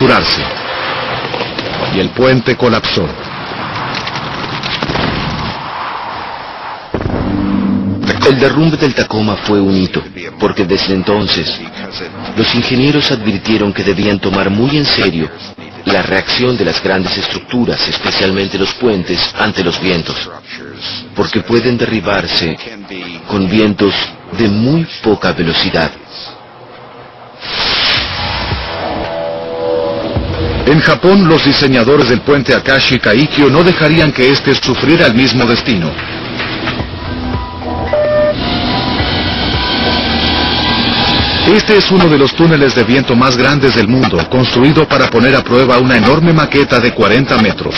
fracturarse y el puente colapsó. El derrumbe del Tacoma fue un hito, porque desde entonces los ingenieros advirtieron que debían tomar muy en serio la reacción de las grandes estructuras, especialmente los puentes, ante los vientos, porque pueden derribarse con vientos de muy poca velocidad. En Japón, los diseñadores del puente Akashi Kaikyo no dejarían que éste sufriera el mismo destino. Este es uno de los túneles de viento más grandes del mundo, construido para poner a prueba una enorme maqueta de 40 metros.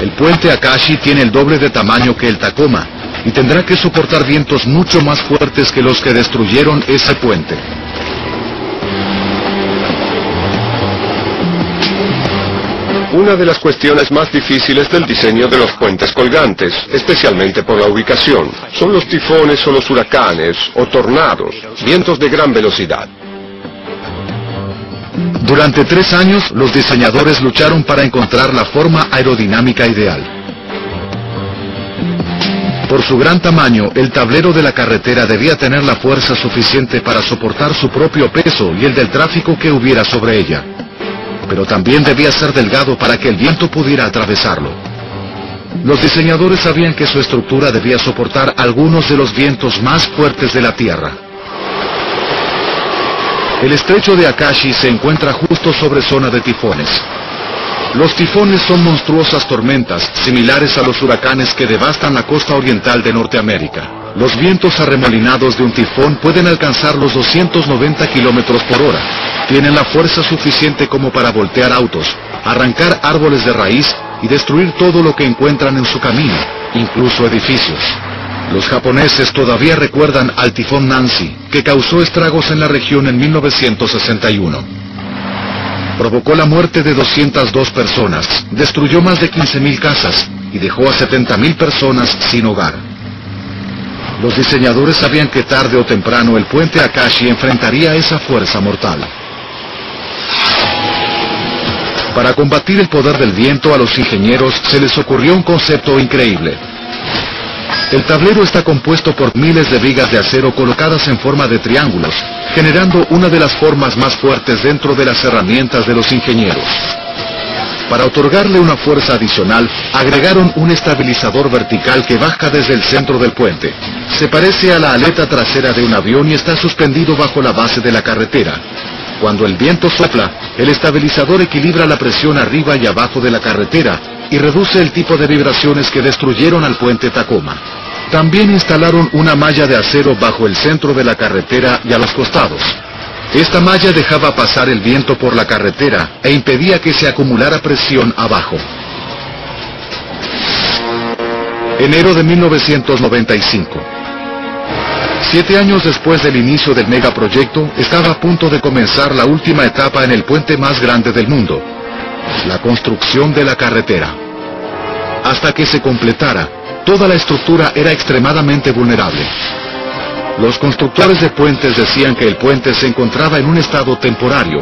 El puente Akashi tiene el doble de tamaño que el Tacoma, y tendrá que soportar vientos mucho más fuertes que los que destruyeron ese puente. Una de las cuestiones más difíciles del diseño de los puentes colgantes, especialmente por la ubicación, son los tifones o los huracanes o tornados, vientos de gran velocidad. Durante 3 años, los diseñadores lucharon para encontrar la forma aerodinámica ideal. Por su gran tamaño, el tablero de la carretera debía tener la fuerza suficiente para soportar su propio peso y el del tráfico que hubiera sobre ella. Pero también debía ser delgado para que el viento pudiera atravesarlo. Los diseñadores sabían que su estructura debía soportar algunos de los vientos más fuertes de la Tierra. El estrecho de Akashi se encuentra justo sobre zona de tifones. Los tifones son monstruosas tormentas, similares a los huracanes que devastan la costa oriental de Norteamérica. Los vientos arremolinados de un tifón pueden alcanzar los 290 kilómetros por hora. Tienen la fuerza suficiente como para voltear autos, arrancar árboles de raíz y destruir todo lo que encuentran en su camino, incluso edificios. Los japoneses todavía recuerdan al tifón Nancy, que causó estragos en la región en 1961. Provocó la muerte de 202 personas, destruyó más de 15.000 casas y dejó a 70.000 personas sin hogar. Los diseñadores sabían que tarde o temprano el puente Akashi enfrentaría esa fuerza mortal. Para combatir el poder del viento, a los ingenieros se les ocurrió un concepto increíble. El tablero está compuesto por miles de vigas de acero colocadas en forma de triángulos, generando una de las formas más fuertes dentro de las herramientas de los ingenieros. Para otorgarle una fuerza adicional, agregaron un estabilizador vertical que baja desde el centro del puente. Se parece a la aleta trasera de un avión y está suspendido bajo la base de la carretera. Cuando el viento sopla, el estabilizador equilibra la presión arriba y abajo de la carretera y reduce el tipo de vibraciones que destruyeron al puente Tacoma. También instalaron una malla de acero bajo el centro de la carretera y a los costados. Esta malla dejaba pasar el viento por la carretera e impedía que se acumulara presión abajo. Enero de 1995. 7 años después del inicio del megaproyecto, estaba a punto de comenzar la última etapa en el puente más grande del mundo, la construcción de la carretera. Hasta que se completara, toda la estructura era extremadamente vulnerable. Los constructores de puentes decían que el puente se encontraba en un estado temporario.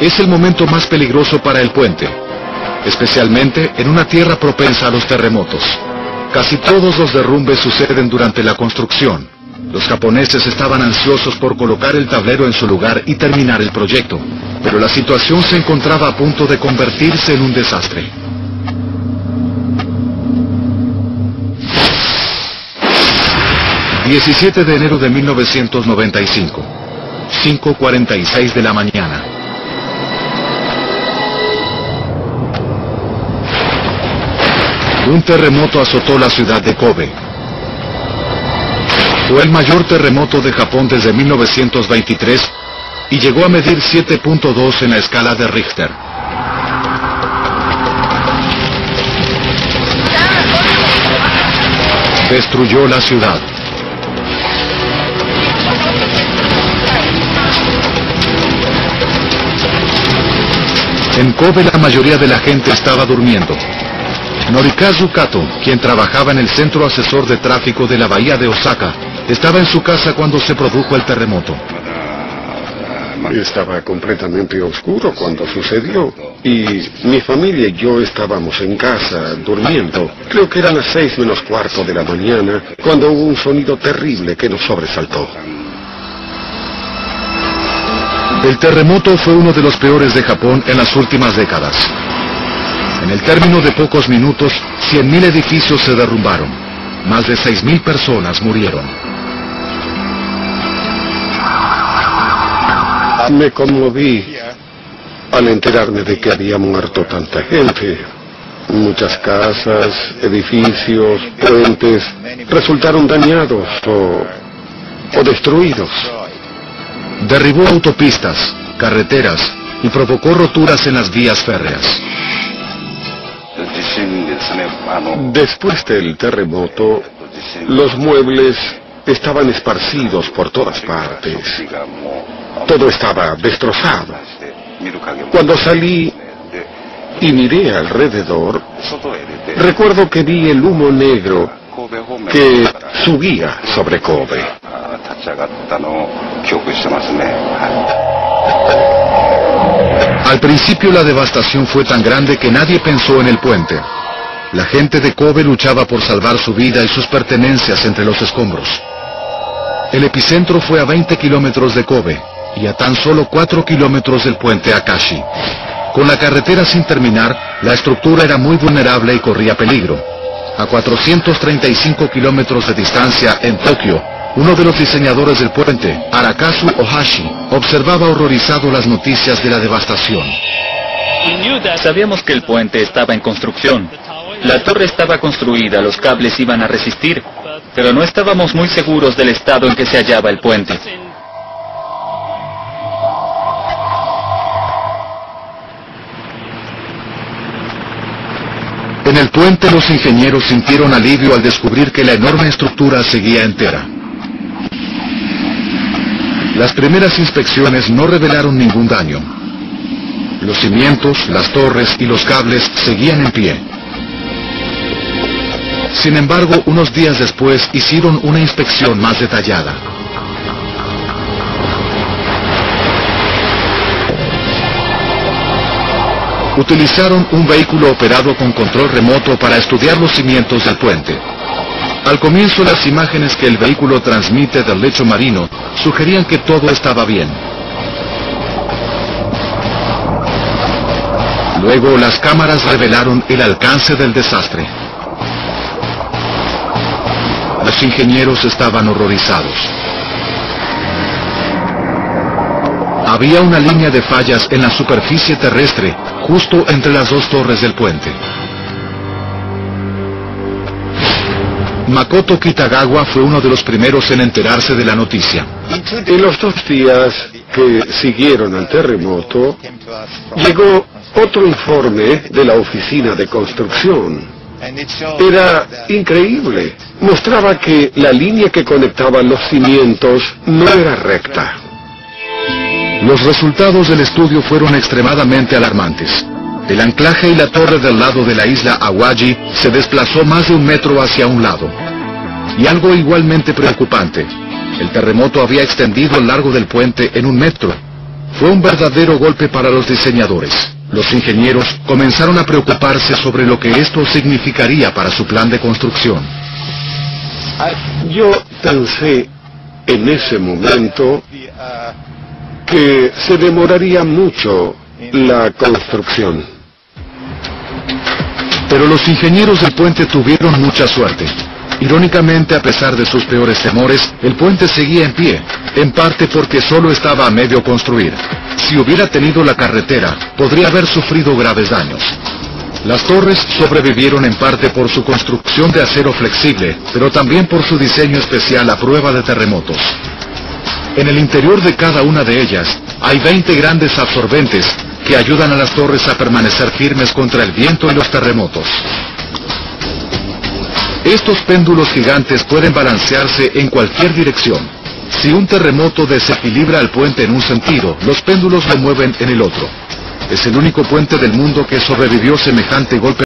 Es el momento más peligroso para el puente, especialmente en una tierra propensa a los terremotos. Casi todos los derrumbes suceden durante la construcción. Los japoneses estaban ansiosos por colocar el tablero en su lugar y terminar el proyecto, pero la situación se encontraba a punto de convertirse en un desastre. ...17 de enero de 1995... 5:46 de la mañana... Un terremoto azotó la ciudad de Kobe. Fue el mayor terremoto de Japón desde 1923... y llegó a medir 7.2 en la escala de Richter. Destruyó la ciudad. En Kobe la mayoría de la gente estaba durmiendo. Norikazu Kato, quien trabajaba en el centro asesor de tráfico de la bahía de Osaka, estaba en su casa cuando se produjo el terremoto. Estaba completamente oscuro cuando sucedió. Y mi familia y yo estábamos en casa, durmiendo. Creo que eran las 6:45 de la mañana, cuando hubo un sonido terrible que nos sobresaltó. El terremoto fue uno de los peores de Japón en las últimas décadas. En el término de pocos minutos, 100.000 edificios se derrumbaron. Más de 6.000 personas murieron. Me conmoví al enterarme de que había muerto tanta gente. Muchas casas, edificios, puentes resultaron dañados o destruidos. Derribó autopistas, carreteras y provocó roturas en las vías férreas. Después del terremoto, los muebles estaban esparcidos por todas partes. Todo estaba destrozado. Cuando salí y miré alrededor, recuerdo que vi el humo negro que subía sobre Kobe. Al principio la devastación fue tan grande que nadie pensó en el puente. La gente de Kobe luchaba por salvar su vida y sus pertenencias entre los escombros. El epicentro fue a 20 kilómetros de Kobe y a tan solo 4 kilómetros del puente Akashi. Con la carretera sin terminar, la estructura era muy vulnerable y corría peligro. A 435 kilómetros de distancia, en Tokio, uno de los diseñadores del puente, Arakazu Ohashi, observaba horrorizado las noticias de la devastación. Sabíamos que el puente estaba en construcción. La torre estaba construida, los cables iban a resistir, pero no estábamos muy seguros del estado en que se hallaba el puente. En el puente los ingenieros sintieron alivio al descubrir que la enorme estructura seguía entera. Las primeras inspecciones no revelaron ningún daño. Los cimientos, las torres y los cables seguían en pie. Sin embargo, unos días después hicieron una inspección más detallada. Utilizaron un vehículo operado con control remoto para estudiar los cimientos del puente. Al comienzo, las imágenes que el vehículo transmite del lecho marino sugerían que todo estaba bien. Luego, las cámaras revelaron el alcance del desastre. Los ingenieros estaban horrorizados. Había una línea de fallas en la superficie terrestre, justo entre las dos torres del puente. Makoto Kitagawa fue uno de los primeros en enterarse de la noticia. En los 2 días que siguieron al terremoto, llegó otro informe de la oficina de construcción. Era increíble. Mostraba que la línea que conectaba los cimientos no era recta. Los resultados del estudio fueron extremadamente alarmantes. El anclaje y la torre del lado de la isla Awaji se desplazó más de 1 metro hacia un lado. Y algo igualmente preocupante, el terremoto había extendido el largo del puente en 1 metro. Fue un verdadero golpe para los diseñadores. Los ingenieros comenzaron a preocuparse sobre lo que esto significaría para su plan de construcción. Yo pensé en ese momento que se demoraría mucho la construcción. Pero los ingenieros del puente tuvieron mucha suerte. Irónicamente, a pesar de sus peores temores, el puente seguía en pie, en parte porque solo estaba a medio construir. Si hubiera tenido la carretera, podría haber sufrido graves daños. Las torres sobrevivieron en parte por su construcción de acero flexible, pero también por su diseño especial a prueba de terremotos. En el interior de cada una de ellas, hay 20 grandes absorbentes que ayudan a las torres a permanecer firmes contra el viento y los terremotos. Estos péndulos gigantes pueden balancearse en cualquier dirección. Si un terremoto desequilibra el puente en un sentido, los péndulos lo mueven en el otro. Es el único puente del mundo que sobrevivió semejante golpe